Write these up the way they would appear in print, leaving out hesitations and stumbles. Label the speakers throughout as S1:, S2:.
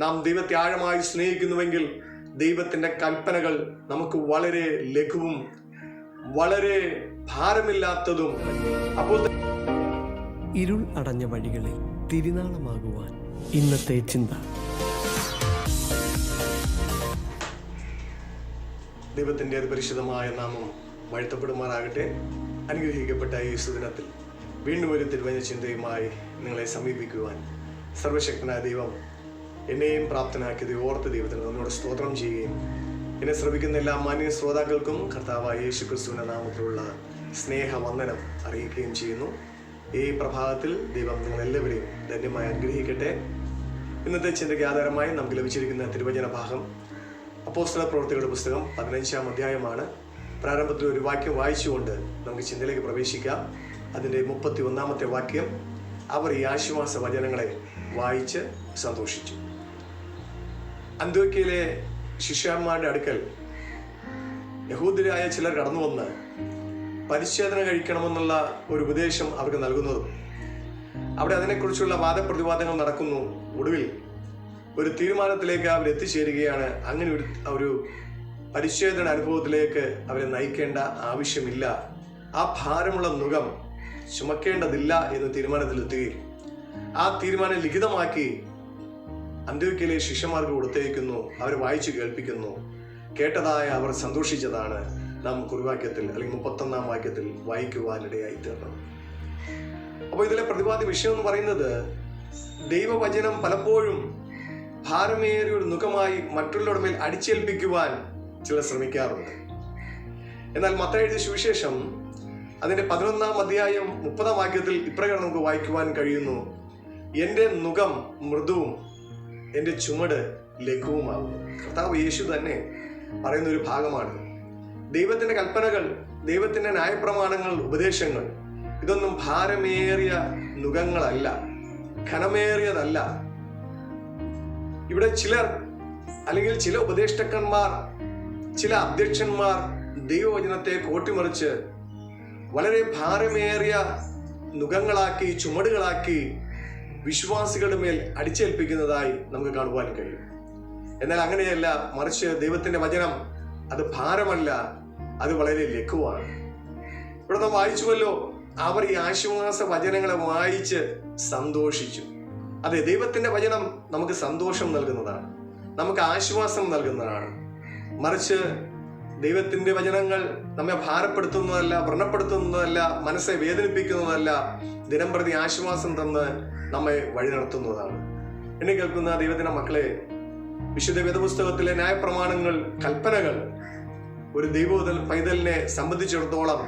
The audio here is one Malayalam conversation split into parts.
S1: നാം ദൈവത്തെ ആഴമായി സ്നേഹിക്കുന്നുവെങ്കിൽ ദൈവത്തിൻ്റെ കൽപ്പനകൾ നമുക്ക് വളരെ ലഘുവും വളരെ ഭാരമില്ലാത്തതും. അപ്പോൾ
S2: ഇരുൾ അടഞ്ഞ വഴികളിൽ തിരുനാളമാകുവാൻ ഇന്നത്തെ ചിന്ത.
S1: ദൈവത്തിൻ്റെ പരിശുദ്ധമായ നാമം വാഴ്ത്തപ്പെടുമാറാകട്ടെ. അനുഗ്രഹിക്കപ്പെട്ട യേശു ദിനത്തിൽ വീണ്ടും ഒരു തിരുവചന ചിന്തയുമായി നിങ്ങളെ സമീപിക്കുവാൻ സർവശക്തനായ ദൈവം എന്നെയും പ്രാപ്തനാക്കിയത് ഓർത്ത് ദൈവത്തിന് നമ്മോട് സ്തോത്രം ചെയ്യുകയും എന്നെ ശ്രമിക്കുന്ന എല്ലാ മാന്യ ശ്രോതാക്കൾക്കും കർത്താവായ യേശു ക്രിസ്തുവിന്റെ നാമത്തിലുള്ള സ്നേഹവന്ദനം അറിയിക്കുകയും ചെയ്യുന്നു. ഈ പ്രഭാതത്തിൽ ദൈവം നിങ്ങളെല്ലാവരെയും ധന്യമായി അനുഗ്രഹിക്കട്ടെ. ഇന്നത്തെ ചിന്തയ്ക്ക് ആധാരമായി നമുക്ക് ലഭിച്ചിരിക്കുന്ന തിരുവചന ഭാഗം അപ്പോസ്തല പ്രവൃത്തികളുടെ പുസ്തകം 15-ാം അധ്യായമാണ്. പ്രാരംഭത്തിൽ ഒരു വാക്യം വായിച്ചുകൊണ്ട് നമുക്ക് ചിന്തയിലേക്ക് പ്രവേശിക്കാം. അതിൻ്റെ 31-ാമത്തെ വാക്യം, അവർ ഈ ആശ്വാസ വചനങ്ങളെ വായിച്ച് സന്തോഷിച്ചു. അന്ത്യോക്യയിലെ ശിഷ്യന്മാരുടെ അടുക്കൽ യഹൂദരായ ചിലർ കടന്നു വന്ന് പരിച്ഛേദന കഴിക്കണമെന്നുള്ള ഒരു ഉപദേശം അവർക്ക് നൽകുന്നതും അവിടെ അതിനെക്കുറിച്ചുള്ള വാദപ്രതിവാദങ്ങൾ നടക്കുന്നു. ഒടുവിൽ ഒരു തീരുമാനത്തിലേക്ക് അവർ എത്തിച്ചേരുകയാണ്. അങ്ങനെ ഒരു പരിച്ഛേദന അനുഭവത്തിലേക്ക് അവരെ നയിക്കേണ്ട ആവശ്യമില്ല, ആ ഭാരമുള്ള നുകം ചുമക്കേണ്ടതില്ല എന്ന് തീരുമാനത്തിലെത്തുകയും ആ തീരുമാനം ലിഖിതമാക്കി അന്ത്യോക്യയിലെ ശിഷ്യന്മാർക്ക് കൊടുത്തേക്കുന്നു. അവർ വായിച്ചു കേൾപ്പിക്കുന്നു. കേട്ടതായ അവർ സന്തോഷിച്ചതാണ് നാം കുറിവാക്യത്തിൽ അല്ലെങ്കിൽ 31-ാം വാക്യത്തിൽ വായിക്കുവാനിടയായി തീർന്നത്. അപ്പോൾ ഇതിലെ പ്രതിപാദ്യ വിഷയം എന്ന് പറയുന്നത്, ദൈവവചനം പലപ്പോഴും ഭാരമേറിയ ഒരു നുഖമായി മറ്റുള്ളവരുടെ മേൽ അടിച്ചേൽപ്പിക്കുവാൻ ചിലർ ശ്രമിക്കാറുണ്ട്. എന്നാൽ മത്തായി എഴുതിയ സുവിശേഷം അതിന്റെ 11-ാം അധ്യായം 30-ാം വാക്യത്തിൽ ഇപ്രകാരം നമുക്ക് വായിക്കുവാൻ കഴിയുന്നു, എൻ്റെ നുഖം മൃദുവും എൻ്റെ ചുമട് ലഘുവുമാകുന്നു. കർത്താവ് യേശു തന്നെ പറയുന്ന ഒരു ഭാഗമാണ്. ദൈവത്തിന്റെ കൽപ്പനകൾ, ദൈവത്തിന്റെ ന്യായപ്രമാണങ്ങൾ, ഉപദേശങ്ങൾ ഇതൊന്നും ഭാരമേറിയ നുഖങ്ങളല്ല, ഘനമേറിയതല്ല. ഇവിടെ ചിലർ അല്ലെങ്കിൽ ചില ഉപദേഷ്ടാക്കന്മാർ, ചില അധ്യക്ഷന്മാർ ദൈവവചനത്തെ കോട്ടിമറിച്ച് വളരെ ഭാരമേറിയ നുഖങ്ങളാക്കി, ചുമടുകളാക്കി വിശ്വാസികളുടെ മേൽ അടിച്ചേൽപ്പിക്കുന്നതായി നമുക്ക് കാണുവാൻ കഴിയും. എന്നാൽ അങ്ങനെയല്ല, മറിച്ച് ദൈവത്തിന്റെ വചനം അത് ഭാരമല്ല, അത് വളരെ ലഘുവാണ്. ഇവിടെ നാം വായിച്ചുവല്ലോ, അവർ ഈ ആശ്വാസ വചനങ്ങളെ വായിച്ച് സന്തോഷിച്ചു. അതെ, ദൈവത്തിന്റെ വചനം നമുക്ക് സന്തോഷം നൽകുന്നതാണ്, നമുക്ക് ആശ്വാസം നൽകുന്നതാണ്. മറിച്ച് ദൈവത്തിന്റെ വചനങ്ങൾ നമ്മെ ഭാരപ്പെടുത്തുന്നതല്ല, വ്രണപ്പെടുത്തുന്നതല്ല, മനസ്സെ വേദനിപ്പിക്കുന്നതല്ല, ദിനം പ്രതി ആശ്വാസം തന്ന് നമ്മെ വഴി നടത്തുന്നതാണ്. എന്നെ കേൾക്കുന്ന ദൈവത്തിന്റെ മക്കളെ, വിശുദ്ധ വേദപുസ്തകത്തിലെ ന്യായപ്രമാണങ്ങൾ, കൽപ്പനകൾ ഒരു പൈതലിനെ സംബന്ധിച്ചിടത്തോളം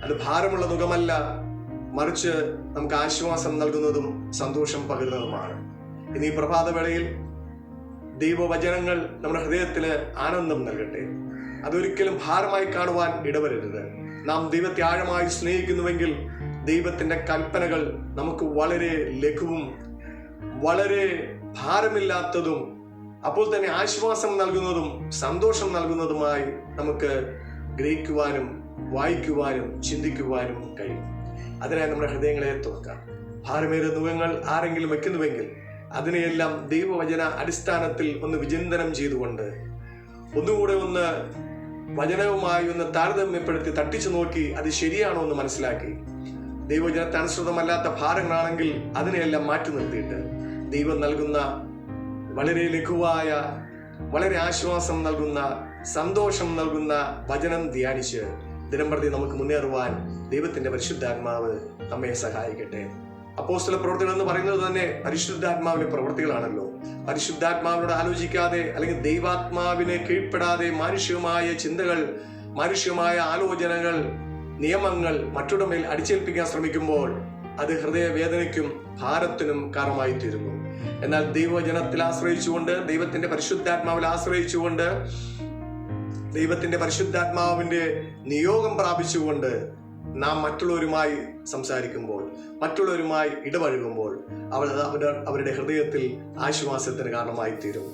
S1: അത് ഭാരമുള്ള നുഖമല്ല, മറിച്ച് നമുക്ക് ആശ്വാസം നൽകുന്നതും സന്തോഷം പകരുന്നതുമാണ്. ഇനി ഈ പ്രഭാതവേളയിൽ ദൈവവചനങ്ങൾ നമ്മുടെ ഹൃദയത്തില് ആനന്ദം നൽകട്ടെ. അതൊരിക്കലും ഭാരമായി കാണുവാൻ ഇടവരരുത്. നാം ദൈവത്തെ ആഴമായി സ്നേഹിക്കുന്നുവെങ്കിൽ ദൈവത്തിന്റെ കൽപ്പനകൾ നമുക്ക് വളരെ ലഘുവും വളരെ ഭാരമില്ലാത്തതും അപ്പോൾ തന്നെ ആശ്വാസം നൽകുന്നതും സന്തോഷം നൽകുന്നതുമായി നമുക്ക് ഗ്രഹിക്കുവാനും വായിക്കുവാനും ചിന്തിക്കുവാനും കഴിയും. അതിനായി നമ്മുടെ ഹൃദയങ്ങളെ തുറക്കാം. ഭാരമേറിയ നുഖങ്ങൾ ആരെങ്കിലും വെക്കുന്നുവെങ്കിൽ അതിനെയെല്ലാം ദൈവവചന അടിസ്ഥാനത്തിൽ ഒന്ന് വിചിന്തനം ചെയ്തുകൊണ്ട് ഒന്നുകൂടെ ഒന്ന് വചനവുമായി ഒന്ന് താരതമ്യപ്പെടുത്തി തട്ടിച്ചു നോക്കി അത് ശരിയാണോ എന്ന് മനസ്സിലാക്കി, ദൈവവചനത്തെ അനുസൃതമല്ലാത്ത ഭാരങ്ങളാണെങ്കിൽ അതിനെയെല്ലാം മാറ്റി നിർത്തിയിട്ട് ദൈവം നൽകുന്ന വളരെ ലഘുവായ, വളരെ ആശ്വാസം നൽകുന്ന, സന്തോഷം നൽകുന്ന വചനം ധ്യാനിച്ച് ദിനം പ്രതി നമുക്ക് മുന്നേറുവാൻ ദൈവത്തിന്റെ പരിശുദ്ധാത്മാവ് നമ്മെ സഹായിക്കട്ടെ. അപ്പോസ്തല പ്രവൃത്തികൾ എന്ന് പറയുന്നത് തന്നെ പരിശുദ്ധാത്മാവിന്റെ പ്രവൃത്തികളാണല്ലോ. പരിശുദ്ധാത്മാവിനോട് ആലോചിക്കാതെ അല്ലെങ്കിൽ ദൈവാത്മാവിനെ കീഴ്പ്പെടാതെ മാനുഷികമായ ചിന്തകൾ, മാനുഷികമായ ആലോചനകൾ, നിയമങ്ങൾ മറ്റുള്ള മേൽ അടിച്ചേൽപ്പിക്കാൻ ശ്രമിക്കുമ്പോൾ അത് ഹൃദയവേദനയ്ക്കും ഭാരത്തിനും കാരണമായി തീരുന്നു. എന്നാൽ ദൈവവചനത്തിൽ ആശ്രയിച്ചുകൊണ്ട്, ദൈവത്തിന്റെ പരിശുദ്ധാത്മാവിൽ ആശ്രയിച്ചുകൊണ്ട്, ദൈവത്തിന്റെ പരിശുദ്ധാത്മാവിന്റെ നിയോഗം പ്രാപിച്ചുകൊണ്ട് നാം മറ്റുള്ളവരുമായി സംസാരിക്കുമ്പോൾ, മറ്റുള്ളവരുമായി ഇടപഴകുമ്പോൾ അവരുടെ ഹൃദയത്തിൽ ആശ്വാസത്തിന് കാരണമായി തീരും.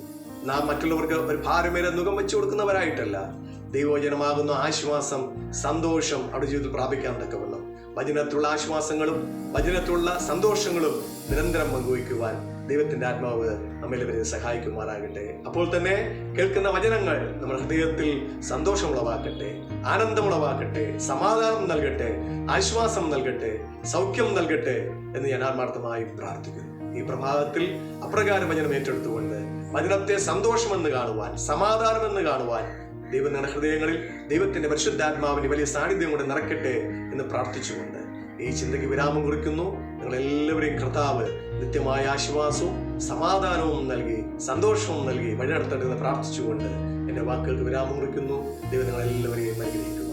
S1: നാം മറ്റുള്ളവർക്ക് ഒരു ഭാരമേറെ നുഖം വെച്ചു കൊടുക്കുന്നവരായിട്ടല്ല, ദൈവവചനമാകുന്ന ആശ്വാസം, സന്തോഷം അവരുടെ ജീവിതത്തിൽ പ്രാപിക്കാൻ തക്കവണ്ണം വചനത്തിലുള്ള ആശ്വാസങ്ങളും വചനത്തിലുള്ള സന്തോഷങ്ങളും നിരന്തരം പങ്കുവയ്ക്കുവാൻ ദൈവത്തിന്റെ ആത്മാവ് നമ്മെല്ലാവരെയും സഹായിക്കുമാറാകട്ടെ. അപ്പോൾ തന്നെ കേൾക്കുന്ന വചനങ്ങൾ നമ്മുടെ ഹൃദയത്തിൽ സന്തോഷമുളവാക്കട്ടെ, ആനന്ദമുളവാക്കട്ടെ, സമാധാനം നൽകട്ടെ, ആശ്വാസം നൽകട്ടെ, സൗഖ്യം നൽകട്ടെ എന്ന് ഞാൻ ആത്മാർത്ഥമായി പ്രാർത്ഥിക്കുന്നു. ഈ പ്രഭാതത്തിൽ അപ്രകാരം വചനം ഏറ്റെടുത്തുകൊണ്ട് വചനത്തെ സന്തോഷമെന്ന് കാണുവാൻ, സമാധാനമെന്ന് കാണുവാൻ ദൈവം നിങ്ങളുടെ ഹൃദയങ്ങളിൽ ദൈവത്തിന്റെ പരിശുദ്ധാത്മാവിന്റെ വലിയ സാന്നിധ്യം കൊണ്ട് നിറയ്ക്കട്ടെ എന്ന് പ്രാർത്ഥിച്ചുകൊണ്ട് ഈ ചിന്തയ്ക്ക് വിരാമം കുറിക്കുന്നു. നിങ്ങളെല്ലാവരെയും കർത്താവ് നിത്യമായ ആശ്വാസവും സമാധാനവും നൽകി സന്തോഷവും നൽകി വഴി നടത്തേണ്ടതെന്ന് പ്രാർത്ഥിച്ചുകൊണ്ട് എൻ്റെ വാക്കുകൾക്ക് വിരാമം കുറിക്കുന്നു. ദൈവം നിങ്ങളെല്ലാവരെയും അനുഗ്രഹിക്കുന്നു.